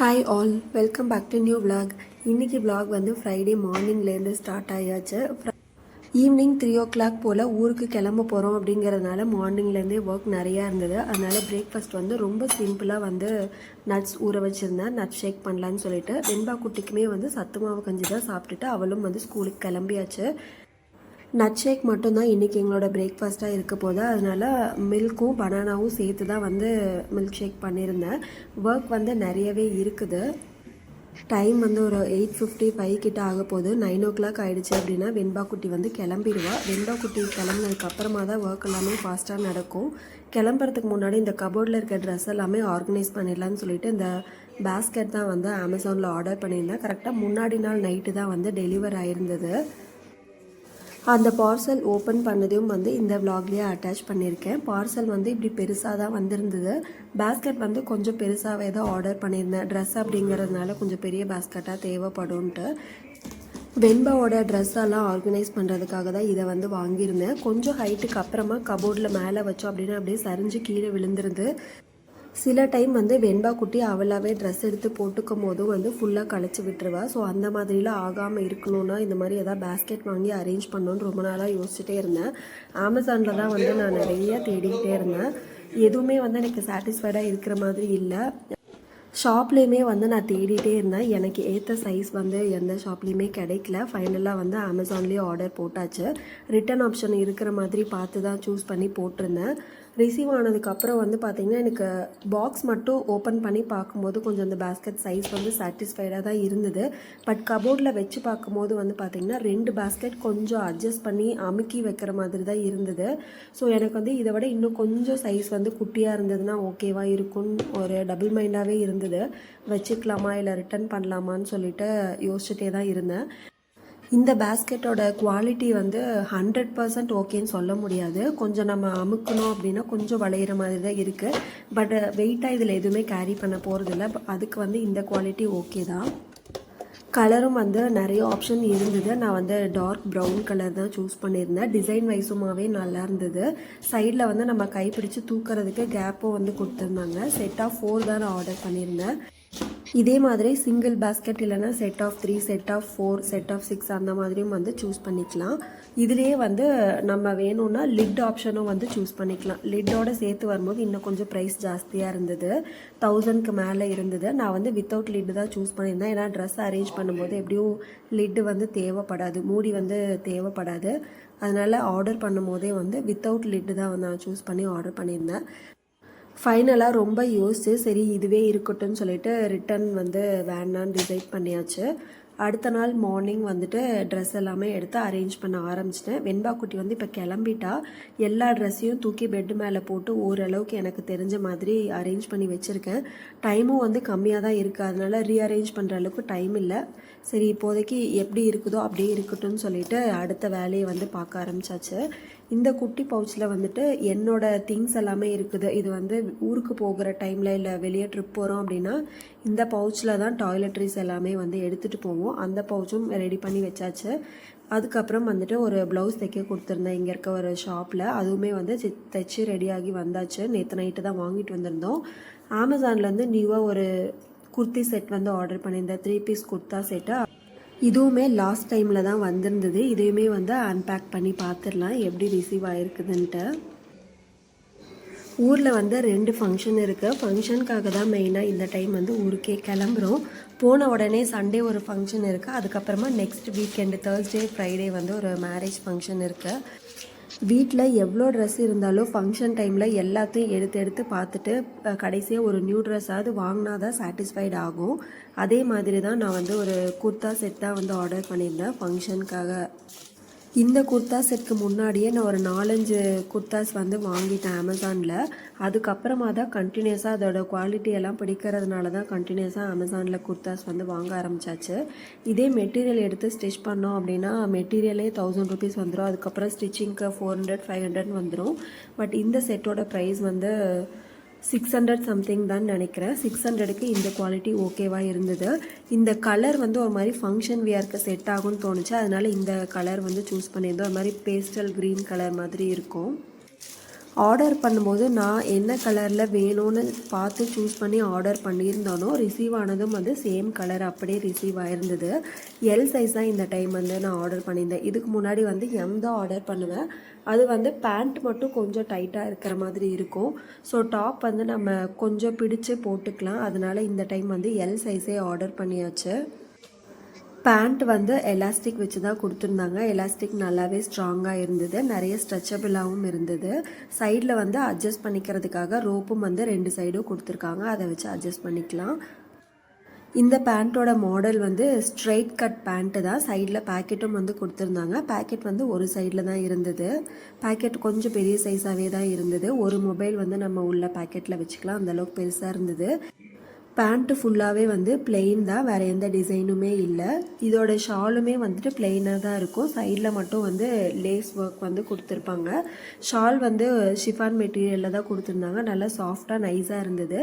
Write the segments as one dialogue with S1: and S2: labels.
S1: Hi all, welcome back to new vlog. இன்றைக்கி vlog வந்து Friday மார்னிங்லேருந்து ஸ்டார்ட் ஆயாச்சு. ஈவினிங் 3 o'clock போல் ஊருக்கு கிளம்ப போகிறோம் அப்படிங்கிறதுனால மார்னிங்லேருந்தே ஒர்க் நிறையா இருந்தது. அதனால் பிரேக்ஃபாஸ்ட் வந்து ரொம்ப சிம்பிளாக வந்து நட்ஸ் ஊற வச்சுருந்தேன். நட்ஸ் ஷேக் பண்ணலான்னு சொல்லிட்டு வெண்பா குட்டிக்குமே வந்து சத்து மாவு கஞ்சி தான் சாப்பிட்டுட்டு அவளும் வந்து ஸ்கூலுக்கு கிளம்பியாச்சு. நட் ஷேக் மட்டும்தான் இன்றைக்கி எங்களோட பிரேக்ஃபாஸ்ட்டாக இருக்க போது. அதனால் மில்க்கும் பனானாவும் சேர்த்து தான் வந்து மில்க் ஷேக் பண்ணியிருந்தேன். ஒர்க் வந்து நிறையவே இருக்குது. டைம் வந்து ஒரு 8:55 கிட்ட ஆக போகுது. 9 o'clock ஆகிடுச்சு அப்படின்னா வெண்பா குட்டி வந்து கிளம்பிடுவா. வெண்பா குட்டி கிளம்புனதுக்கப்புறமா தான் ஒர்க் எல்லாமே ஃபாஸ்ட்டாக நடக்கும். கிளம்புறதுக்கு முன்னாடி இந்த கபோர்டில் இருக்க ட்ரெஸ் எல்லாமே ஆர்கனைஸ் பண்ணிடலான்னு சொல்லிட்டு இந்த பேஸ்கெட் தான் வந்து அமேசானில் ஆர்டர் பண்ணியிருந்தேன். கரெக்டாக முன்னாடி நாள் நைட்டு தான் வந்து டெலிவர் ஆகிருந்தது. அந்த பார்சல் ஓப்பன் பண்ணதையும் வந்து இந்த விலாக்லேயே அட்டாச் பண்ணியிருக்கேன். பார்சல் வந்து இப்படி பெருசாக தான் வந்திருந்தது. பேஸ்கெட் வந்து கொஞ்சம் பெருசாகவே தான் ஆர்டர் பண்ணியிருந்தேன். ட்ரெஸ் அப்படிங்கிறதுனால கொஞ்சம் பெரிய பேஸ்கெட்டாக தேவைப்படும்ன்ட்டு வெண்பாவோட ட்ரெஸ்ஸெல்லாம் ஆர்கனைஸ் பண்ணுறதுக்காக தான் இதை வந்து வாங்கியிருந்தேன். கொஞ்சம் ஹைட்டுக்கு அப்புறமா கபோர்டில் மேலே வச்சோம் அப்படின்னா அப்படியே சரிஞ்சு கீழே விழுந்துருது. சில டைம் வந்து வெண்பா குட்டி அவளாவே ட்ரெஸ் எடுத்து போட்டுக்கும் போதும் வந்து ஃபுல்லாக கழிச்சு விட்டுருவா. ஸோ அந்த மாதிரிலாம் ஆகாமல் இருக்கணும்னா இந்த மாதிரி எதாவது பேஸ்கெட் வாங்கி அரேஞ்ச் பண்ணணுன்னு ரொம்ப நாளாக யோசிச்சுட்டே இருந்தேன். அமேசானில் தான் வந்து நான் நிறைய தேடிக்கிட்டே இருந்தேன். எதுவுமே வந்து எனக்கு சாட்டிஸ்ஃபைடாக இருக்கிற மாதிரி இல்லை. ஷாப்லேயுமே வந்து நான் தேடிட்டே இருந்தேன். எனக்கு ஏற்ற சைஸ் வந்து எந்த ஷாப்லேயுமே கிடைக்கல. ஃபைனலாக வந்து அமேசான்லேயே ஆர்டர் போட்டாச்சு. ரிட்டன் ஆப்ஷன் இருக்கிற மாதிரி பார்த்து தான் சூஸ் பண்ணி போட்டிருந்தேன். ரிசீவ் ஆனதுக்கப்புறம் வந்து பார்த்திங்கன்னா எனக்கு பாக்ஸ் மட்டும் ஓப்பன் பண்ணி பார்க்கும்போது கொஞ்சம் அந்த பேஸ்கெட் சைஸ் வந்து சாட்டிஸ்ஃபைடாக தான் இருந்தது. பட் கபோர்டில் வச்சு பார்க்கும்போது வந்து பார்த்திங்கன்னா 2 பேஸ்கெட் கொஞ்சம் அட்ஜஸ்ட் பண்ணி அமுக்கி வைக்கிற மாதிரி தான் இருந்தது. ஸோ எனக்கு வந்து இதை விட இன்னும் கொஞ்சம் சைஸ் வந்து குட்டியாக இருந்ததுன்னா ஓகேவாக இருக்கும்னு ஒரு டபுள் மைண்டாகவே இருந்தது. வச்சுக்கலாமா இல்லை ரிட்டன் பண்ணலாமான்னு சொல்லிட்டு யோசிச்சுட்டே தான் இருந்தேன். இந்த பேஸ்கெட்டோட குவாலிட்டி வந்து 100% ஓகேன்னு சொல்ல முடியாது. கொஞ்சம் நம்ம அமுக்கணும் அப்படின்னா கொஞ்சம் வளையிற மாதிரி தான் இருக்குது. பட் வெயிட்டாக இதில் எதுவுமே கேரி பண்ண போகிறதில்ல. அதுக்கு வந்து இந்த குவாலிட்டி ஓகே தான். கலரும் வந்து நிறைய ஆப்ஷன் இருந்தது. நான் வந்து டார்க் ப்ரௌன் கலர் தான் சூஸ் பண்ணியிருந்தேன். டிசைன் வைஸுமாகவே நல்லா இருந்தது. சைடில் வந்து நம்ம கைப்பிடிச்சு தூக்கிறதுக்கு கேப்பும் வந்து கொடுத்துருந்தாங்க. செட் ஆஃப் 4 தான் நான் ஆர்டர் பண்ணியிருந்தேன். இதே மாதிரி சிங்கிள் பேஸ்கெட் இல்லைனா set of 3, set of 4, set of 6 அந்த மாதிரியும் வந்து சூஸ் பண்ணிக்கலாம். இதுலேயே வந்து நம்ம வேணும்னா லிட் ஆப்ஷனும் வந்து சூஸ் பண்ணிக்கலாம். லிட்டோட சேர்த்து வரும்போது இன்னும் கொஞ்சம் ப்ரைஸ் ஜாஸ்தியாக இருந்தது. 1000க்கு மேலே இருந்தது. நான் வந்து வித்தவுட் லிட்டு தான் சூஸ் பண்ணியிருந்தேன். ஏன்னா ட்ரெஸ் அரேஞ்ச் பண்ணும்போது எப்படியும் லிட்டு வந்து தேவைப்படாது, மூடி வந்து தேவைப்படாது. அதனால் ஆர்டர் பண்ணும் போதே வந்து வித்தவுட் லிட்டு தான் நான் சூஸ் பண்ணி ஆர்டர் பண்ணியிருந்தேன். ஃபைனலாக ரொம்ப யோசிச்சு சரி இதுவே இருக்கட்டும்னு சொல்லிட்டு ரிட்டன் வந்து வேண்டான்னு டிசைட் பண்ணியாச்சு. அடுத்த நாள் மார்னிங் வந்துட்டு ட்ரெஸ் எல்லாமே எடுத்து அரேஞ்ச் பண்ண ஆரம்பிச்சிட்டேன். வெண்பா குட்டி வந்து இப்போ கிளம்பிட்டா. எல்லா ட்ரெஸ்ஸையும் தூக்கி பெட்டு மேலே போட்டு ஓரளவுக்கு எனக்கு தெரிஞ்ச மாதிரி அரேஞ்ச் பண்ணி வச்சுருக்கேன். டைமும் வந்து கம்மியாக தான் இருக்குது. அதனால் ரீஅரேஞ்ச் பண்ணுற அளவுக்கு டைம் இல்லை. சரி இப்போதைக்கு எப்படி இருக்குதோ அப்படியே இருக்கட்டும்னு சொல்லிட்டு அடுத்த வேலையை வந்து பார்க்க ஆரம்பித்தாச்சு. இந்த குட்டி பவுச்சில் வந்துட்டு என்னோடய திங்ஸ் எல்லாமே இருக்குது. இது வந்து ஊருக்கு போகிற டைமில் இல்லை வெளியே ட்ரிப் போகிறோம் அப்படின்னா இந்த பவுச்சில் தான் டாய்லெட்ரிஸ் எல்லாமே வந்து எடுத்துகிட்டு போவோம். அந்த பவுச்சும் ரெடி பண்ணி வச்சாச்சு. அதுக்கப்புறம் வந்துட்டு ஒரு ப்ளவுஸ் தைக்க கொடுத்துருந்தேன் இங்கே இருக்க ஒரு ஷாப்பில். அதுவுமே வந்து தைச்சி ரெடியாகி வந்தாச்சு. நேற்று நைட்டு தான் வாங்கிட்டு வந்திருந்தோம். அமேசான்லேருந்து நியூவாக ஒரு குர்த்தி செட் வந்து ஆர்டர் பண்ணியிருந்தேன். 3 பீஸ் குர்த்தா செட்டு. இதுவுமே லாஸ்ட் டைமில் தான் வந்திருந்தது. இதையுமே வந்து அன்பேக் பண்ணி பார்த்துடலாம் எப்படி ரிசீவ் ஆகிருக்குதுன்ட்டு. ஊரில் வந்து 2 ஃபங்க்ஷன் இருக்குது. ஃபங்க்ஷனுக்காக தான் மெயினாக இந்த டைம் வந்து ஊருக்கே கிளம்புறோம். போன உடனே சண்டே ஒரு ஃபங்க்ஷன் இருக்குது. அதுக்கப்புறமா நெக்ஸ்ட் வீக்கெண்டு Thursday, Friday வந்து ஒரு மேரேஜ் ஃபங்க்ஷன் இருக்குது. வீட்டில் எவ்வளோ ட்ரெஸ் இருந்தாலும் ஃபங்க்ஷன் டைமில் எல்லாத்தையும் எடுத்து பார்த்துட்டு கடைசியாக ஒரு நியூ ட்ரெஸ்ஸாவது வாங்கினா தான் சாட்டிஸ்ஃபைட் ஆகும். அதே மாதிரி தான் நான் வந்து ஒரு குர்த்தா செட் தான் வந்து ஆர்டர் பண்ணியிருந்தேன் ஃபங்க்ஷனுக்காக. இந்த குர்த்தா செட்க்கு முன்னாடியே நான் ஒரு 4-5 குர்த்தாஸ் வந்து வாங்கிட்டேன் அமேசானில். அதுக்கப்புறமா தான் கண்டினியூஸாக அதோட குவாலிட்டி எல்லாம் பிடிக்கிறதுனால தான் கண்டினியூஸாக அமேசானில் குர்த்தாஸ் வந்து வாங்க ஆரம்பித்தாச்சு. இதே மெட்டீரியல் எடுத்து ஸ்டிச் பண்ணோம் அப்படின்னா மெட்டீரியலே 1000 rupees வந்துடும். அதுக்கப்புறம் ஸ்டிச்சிங்க்கு 400, 500 வந்துடும். பட் இந்த செட்டோட ப்ரைஸ் வந்து 600 சம்திங் தான் நினைக்கிறேன். 600க்கு இந்த குவாலிட்டி ஓகேவாக இருந்தது. இந்த கலர் வந்து ஒரு மாதிரி ஃபங்க்ஷன் வியருக்கு செட் ஆகும்னு தோணுச்சு. அதனால் இந்த கலர் வந்து சூஸ் பண்ணியிருந்தோம். ஒரு மாதிரி பேஸ்டல் க்ரீன் கலர் மாதிரி இருக்கும். ஆர்டர் பண்ணும்போது நான் என்ன கலரில் வேணும்னு பார்த்து சூஸ் பண்ணி ஆர்டர் பண்ணியிருந்தானோ ரிசீவ் ஆனதும் வந்து சேம் கலர் அப்படியே ரிசீவ் ஆயிருந்தது. எல் சைஸ் தான் இந்த டைம் வந்து நான் ஆர்டர் பண்ணியிருந்தேன். இதுக்கு முன்னாடி வந்து எம் தான் ஆர்டர் பண்ணுவேன். அது வந்து பேண்ட் மட்டும் கொஞ்சம் டைட்டாக இருக்கிற மாதிரி இருக்கும். ஸோ டாப் வந்து நம்ம கொஞ்சம் பிடிச்சு போட்டுக்கலாம். அதனால் இந்த டைம் வந்து எல் சைஸே ஆர்டர் பண்ணியாச்சு. பேண்ட் வந்து எலாஸ்டிக் வச்சு தான் கொடுத்துருந்தாங்க. எலாஸ்டிக் நல்லாவே ஸ்ட்ராங்காக இருந்தது, நிறைய ஸ்ட்ரெச்சபிளாகவும் இருந்தது. சைடில் வந்து அட்ஜஸ்ட் பண்ணிக்கிறதுக்காக ரோப்பும் வந்து 2 சைடும் கொடுத்துருக்காங்க, அதை வச்சு அட்ஜஸ்ட் பண்ணிக்கலாம். இந்த பேண்ட்டோட மாடல் வந்து ஸ்ட்ரைட் கட் பேண்ட்டு தான். சைடில் பேக்கெட்டும் வந்து கொடுத்துருந்தாங்க. பேக்கெட் வந்து ஒரு சைடில் தான் இருந்தது. பேக்கெட் கொஞ்சம் பெரிய சைஸாகவே தான் இருந்தது. ஒரு மொபைல் வந்து நம்ம உள்ள பேக்கெட்டில் வச்சுக்கலாம், அந்தளவுக்கு பெருசாக இருந்தது. பேண்ட்டு ஃபுல்லாகவே வந்து பிளெயின் தான், வேறு எந்த டிசைனுமே இல்லை. இதோட ஷாலுமே வந்துட்டு பிளெயினாக தான் இருக்கும். சைடில் மட்டும் வந்து லேஸ் ஒர்க் வந்து கொடுத்துருப்பாங்க. ஷால் வந்து ஷிஃபான் மெட்டீரியலில் தான் கொடுத்துருந்தாங்க. நல்லா சாஃப்டாக நைஸாக இருந்தது.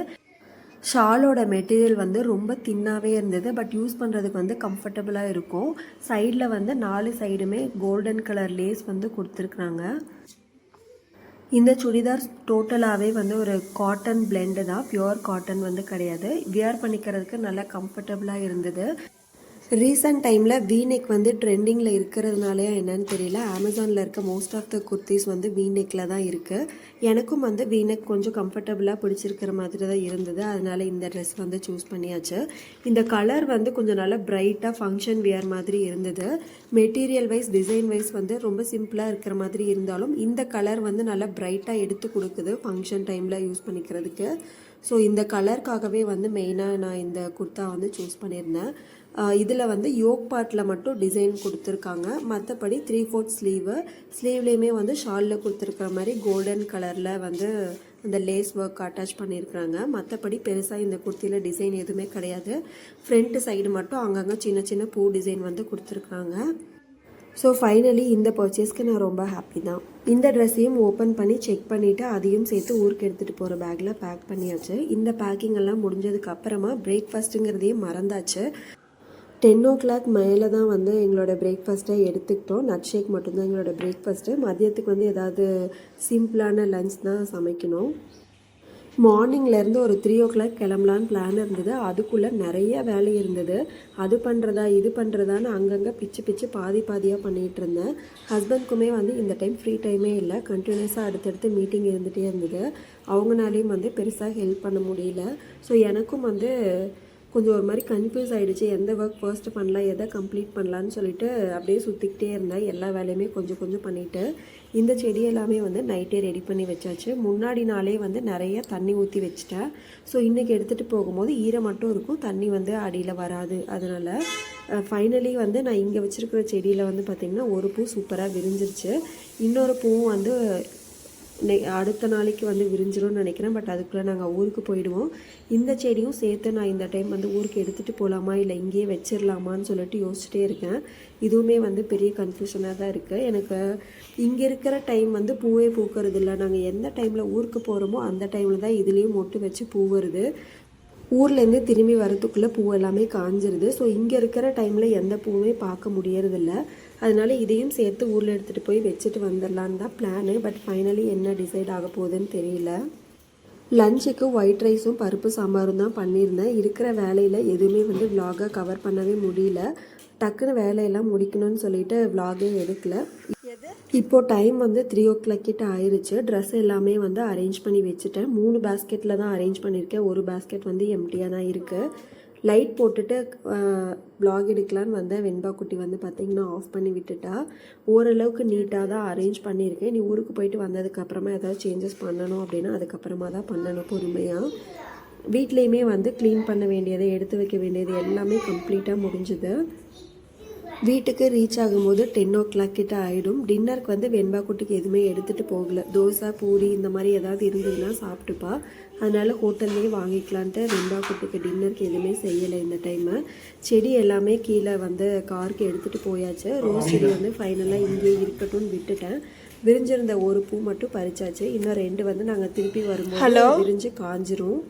S1: ஷாலோட மெட்டீரியல் வந்து ரொம்ப தின்னாகவே இருந்தது, பட் யூஸ் பண்ணுறதுக்கு வந்து கம்ஃபர்டபுளாக இருக்கும். சைடில் வந்து 4 சைடுமே கோல்டன் கலர் லேஸ் வந்து கொடுத்துருக்குறாங்க. இந்த சுடிதார் டோட்டலாகவே வந்து ஒரு காட்டன் பிளெண்டு தான், பியூர் காட்டன் வந்து கிடையாது. வியர் பண்ணிக்கிறதுக்கு நல்லா கம்ஃபர்டபுளாக இருந்தது. ரீசன்ட் டைமில் வீநெக் வந்து ட்ரெண்டிங்கில் இருக்கிறதுனாலே என்னன்னு தெரியல, அமேசானில் இருக்க மோஸ்ட் ஆஃப் த குர்த்திஸ் வந்து வீநெக்கில் தான் இருக்குது. எனக்கும் வந்து வீநெக் கொஞ்சம் கம்ஃபர்டபுளாக பிடிச்சிருக்கிற மாதிரி தான் இருந்தது. அதனால் இந்த ட்ரெஸ் வந்து சூஸ் பண்ணியாச்சு. இந்த கலர் வந்து கொஞ்சம் நல்லா பிரைட்டாக ஃபங்க்ஷன் வியர் மாதிரி இருந்தது. மெட்டீரியல் வைஸ் டிசைன் வைஸ் வந்து ரொம்ப சிம்பிளாக இருக்கிற மாதிரி இருந்தாலும் இந்த கலர் வந்து நல்லா பிரைட்டாக எடுத்து கொடுக்குது ஃபங்க்ஷன் டைமில் யூஸ் பண்ணிக்கிறதுக்கு. ஸோ இந்த கலருக்காகவே வந்து மெயினாக நான் இந்த குர்த்தா வந்து சூஸ் பண்ணியிருந்தேன். இதில் வந்து யோக் பார்ட்டில் மட்டும் டிசைன் கொடுத்துருக்காங்க. மற்றபடி 3/4 ஸ்லீவ்லேயுமே வந்து ஷாலில் கொடுத்துருக்குற மாதிரி கோல்டன் கலரில் வந்து அந்த லேஸ் ஒர்க் அட்டாச் பண்ணியிருக்கிறாங்க. மற்றபடி பெருசாக இந்த குர்த்தியில் டிசைன் எதுவுமே கிடையாது. ஃப்ரண்ட் சைடு மட்டும் அங்கங்கே சின்ன சின்ன பூ டிசைன் வந்து கொடுத்துருக்குறாங்க. ஸோ ஃபைனலி இந்த பர்ச்சேஸ்க்கு நான் ரொம்ப ஹாப்பி தான். இந்த ட்ரெஸ்ஸையும் ஓப்பன் பண்ணி செக் பண்ணிவிட்டு அதையும் சேர்த்து ஊருக்கு எடுத்துகிட்டு போகிற பேக்கில் பேக் பண்ணியாச்சு. இந்த பேக்கிங் எல்லாம் முடிஞ்சதுக்கு அப்புறமா பிரேக்ஃபாஸ்ட்டுங்கிறதையும் மறந்தாச்சு. 10 o'clock மேலே தான் வந்து எங்களோட பிரேக்ஃபாஸ்ட்டை எடுத்துக்கிட்டோம். நட் ஷேக் மட்டும்தான் எங்களோட பிரேக்ஃபாஸ்ட்டு. மதியத்துக்கு வந்து ஏதாவது சிம்பிளான லஞ்ச் தான் சமைக்கணும். மார்னிங்லேருந்து ஒரு 3 o'clock கிளம்பலான்னு பிளான் இருந்தது. அதுக்குள்ளே நிறைய வேலை இருந்தது. அது பண்ணுறதா இது பண்ணுறதான்னு அங்கங்கே பிச்சு பாதியாக பண்ணிகிட்டு இருந்தேன். ஹஸ்பண்ட்க்குமே வந்து இந்த டைம் ஃப்ரீ டைமே இல்லை, கண்டினியூஸாக அடுத்தடுத்து மீட்டிங் இருந்துகிட்டே இருந்தது. அவங்களாலேயும் வந்து பெருசாக ஹெல்ப் பண்ண முடியல. ஸோ எனக்கும் வந்து கொஞ்சம் ஒரு மாதிரி கன்ஃபியூஸ் ஆகிடுச்சு, எந்த ஒர்க் ஃபர்ஸ்ட்டு பண்ணலாம், எதை கம்ப்ளீட் பண்ணலான்னு சொல்லிட்டு அப்படியே சுற்றிக்கிட்டே இருந்தேன். எல்லா வேலையுமே கொஞ்சம் பண்ணிவிட்டு இந்த செடி எல்லாமே வந்து நைட்டே ரெடி பண்ணி வச்சாச்சு. முன்னாடி நாளே வந்து நிறைய தண்ணி ஊற்றி வச்சுட்டேன். ஸோ இன்றைக்கி எடுத்துகிட்டு போகும்போது ஈரம் மட்டும் இருக்கும், தண்ணி வந்து அடியில் வராது. அதனால் ஃபைனலி வந்து நான் இங்கே வச்சுருக்கிற செடியில் வந்து பார்த்திங்கன்னா ஒரு பூ சூப்பராக விரிஞ்சிருச்சு. இன்னொரு பூவும் வந்து அடுத்த நாளைக்கு வந்து விரிஞ்சிரும்னு நினைக்கிறேன். பட் அதுக்குள்ளே நாங்கள் ஊருக்கு போயிடுவோம். இந்த செடியும் சேர்த்து நான் இந்த டைம் வந்து ஊருக்கு எடுத்துகிட்டு போகலாமா இல்லை இங்கேயே வச்சிடலாமான்னு சொல்லிட்டு யோசிச்சுட்டே இருக்கேன். இதுவுமே வந்து பெரிய கன்ஃபியூஷனாக தான் இருக்குது. எனக்கு இங்கே இருக்கிற டைம் வந்து பூவே பூக்கிறது இல்லை. நாங்கள் எந்த டைமில் ஊருக்கு போகிறோமோ அந்த டைமில் தான் இதுலேயும் மொட்டு வச்சு பூ வருது. ஊர்லேருந்து திரும்பி வரத்துக்குள்ளே பூ எல்லாமே காஞ்சிருது. ஸோ இங்கே இருக்கிற டைமில் எந்த பூவுமே பார்க்க முடியறதில்ல. அதனால் இதையும் சேர்த்து ஊரில் எடுத்துகிட்டு போய் வச்சுட்டு வந்துடலான்னு தான் பிளானு. பட் ஃபைனலி என்ன டிசைட் ஆக போகுதுன்னு தெரியல. லஞ்சுக்கு ஒயிட் ரைஸும் பருப்பு சாம்பாரும் தான் பண்ணியிருந்தேன். இருக்கிற வேலையில் எதுவுமே வந்து விலாகை கவர் பண்ணவே முடியல. டக்குன்னு வேலையெல்லாம் முடிக்கணும்னு சொல்லிட்டு விலாகே எடுக்கல. இப்போது டைம் வந்து 3 o'clock கிட்ட ஆயிடுச்சு. ட்ரெஸ் எல்லாமே வந்து அரேஞ்ச் பண்ணி வச்சுட்டேன். 3 பேஸ்கெட்டில் தான் அரேஞ்ச் பண்ணியிருக்கேன். ஒரு பேஸ்கெட் வந்து எம்டியாக தான் இருக்குது. லைட் போட்டுட்டு வ்ளாக் எடுக்கலான்னு வந்தேன். வெண்பா குட்டி வந்து பார்த்திங்கன்னா ஆஃப் பண்ணி விட்டுட்டா. ஓரளவுக்கு நீட்டாக தான் அரேஞ்ச் பண்ணியிருக்கேன். நீ ஊருக்கு போயிட்டு வந்ததுக்கப்புறமா ஏதாவது சேஞ்சஸ் பண்ணணும் அப்படின்னா அதுக்கப்புறமா தான் பண்ணணும் பொறுமையாக. வீட்லேயுமே வந்து க்ளீன் பண்ண வேண்டியது, எடுத்து வைக்க வேண்டியது எல்லாமே கம்ப்ளீட்டாக முடிஞ்சுது. வீட்டுக்கு ரீச் ஆகும்போது 10 o'clock கிட்ட ஆகிடும். டின்னருக்கு வந்து வெண்பா குட்டிக்கு எதுவுமே எடுத்துகிட்டு போகல. தோசை பூரி இந்த மாதிரி ஏதாவது இருந்ததுன்னா சாப்பிட்டுப்பா. அதனால் ஹோட்டல்லேயே வாங்கிக்கலான்ட்டு வெண்பா குட்டிக்கு டின்னருக்கு எதுவுமே செய்யலை இந்த டைமு. செடி எல்லாமே கீழே வந்து காருக்கு எடுத்துகிட்டு போயாச்சு. ரோஸ் செடி வந்து ஃபைனலாக இங்கேயே இருக்கட்டும்னு விட்டுட்டேன். விரிஞ்சிருந்த ஒரு பூ மட்டும் பறிச்சாச்சு. இன்னும் 2 வந்து நாங்கள் திருப்பி வரும்போது விரிஞ்சு காஞ்சிரும்.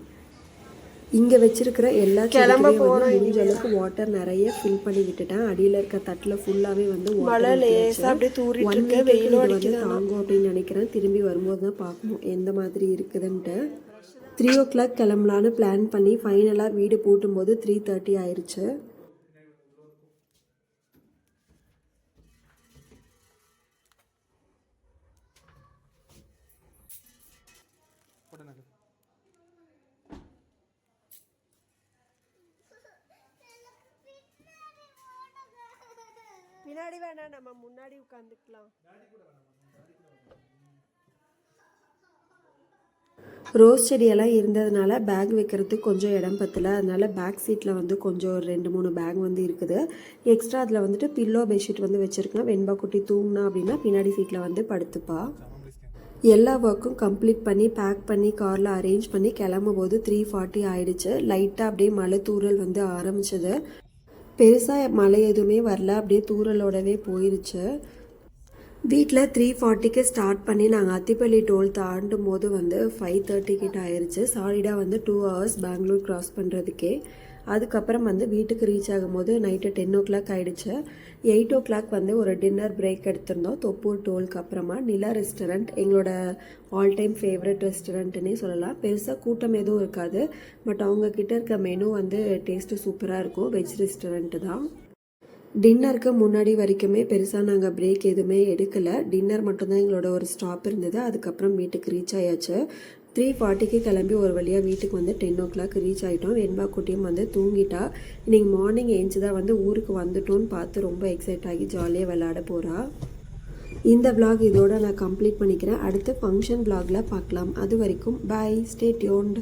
S1: இங்கே வச்சிருக்கிற எல்லா செடிகளையும் வந்து முடிஞ்ச அளவுக்கு வாட்டர் நிறைய ஃபில் பண்ணி விட்டுட்டேன். அடியில் இருக்க தட்டில் ஃபுல்லாகவே வந்து மழை லேசாக அப்படியே தூரிட்டு வெயிலும் வந்து தாங்கும் அப்படின்னு நினைக்கிறேன். திரும்பி வரும்போது தான் பார்க்கணும் எந்த மாதிரி இருக்குதுன்ட்டு. 3 o'clock கிளம்பலான்னு பிளான் பண்ணி ஃபைனலாக வீடு பூட்டும்போது 3:30 ஆயிடுச்சு. பின்னாடி வேணாம், நம்ம முன்னாடி உட்காந்துக்கலாம். ரோஸ் செடியெல்லாம் இருந்ததுனால பேக் வைக்கிறதுக்கு கொஞ்சம் இடம் பத்தல. அதனால பேக் சீட்டில் வந்து கொஞ்சம் 2-3 பேக் வந்து இருக்குது. எக்ஸ்ட்ரா அதில் வந்துட்டு பில்லோ பெட்ஷீட் வந்து வச்சுருக்கேன். வெண்பா குட்டி தூங்கினா அப்படின்னா பின்னாடி சீட்டில் வந்து படுத்துப்பா. எல்லா ஒர்க்கும் கம்ப்ளீட் பண்ணி பேக் பண்ணி காரில் அரேஞ்ச் பண்ணி கிளம்பும் போது 3:40 ஆயிடுச்சு. லைட்டாக அப்படியே மழை தூறல் வந்து ஆரம்பிச்சது. பெருசாக மழை எதுவுமே வரல, அப்படியே தூறலோடவே போயிடுச்சு. வீட்டில் 3:40க்கு ஸ்டார்ட் பண்ணி நாங்கள் அத்திப்பள்ளி டோல் தாண்டும் போது வந்து 5:30 கிட்ட ஆயிடுச்சு. சாலிடாக வந்து 2 hours பெங்களூர் கிராஸ் பண்ணுறதுக்கே. அதுக்கப்புறம் வந்து வீட்டுக்கு ரீச் ஆகும்போது நைட்டு 10 o'clock ஆகிடுச்சு. 8 o'clock வந்து ஒரு டின்னர் பிரேக் எடுத்திருந்தோம் தொப்பூர் டோலுக்கு அப்புறமா. நிலா ரெஸ்டாரண்ட் எங்களோட ஆல் டைம் ஃபேவரட் ரெஸ்டாரண்ட்டுன்னே சொல்லலாம். பெருசாக கூட்டம் எதுவும் இருக்காது, பட் அவங்கக்கிட்ட இருக்க மெனு வந்து டேஸ்ட்டு சூப்பராக இருக்கும். வெஜ் ரெஸ்டாரண்ட்டு தான். டின்னருக்கு முன்னாடி வரைக்குமே பெருசாக நாங்கள் பிரேக் எதுவுமே எடுக்கலை. டின்னர் மட்டும்தான் எங்களோட ஒரு ஸ்டாப் இருந்தது. அதுக்கப்புறம் வீட்டுக்கு ரீச் ஆயாச்சு. 3:40க்கு கிளம்பி ஒரு வழியாக வீட்டுக்கு வந்து 10 o'clock ரீச் ஆகிட்டோம். வெண்பா குட்டியும் வந்து தூங்கிட்டா. இன்றைக்கி மார்னிங் ஏஞ்சி தான் வந்து ஊருக்கு வந்துட்டோன்னு பார்த்து ரொம்ப எக்ஸைட் ஆகி ஜாலியாக விளையாட போகிறா. இந்த vlog இதோட நான் கம்ப்ளீட் பண்ணிக்கிறேன். அடுத்து ஃபங்க்ஷன் vlogல பார்க்கலாம். அது வரைக்கும் பாய், ஸ்டே டியூன்ட்.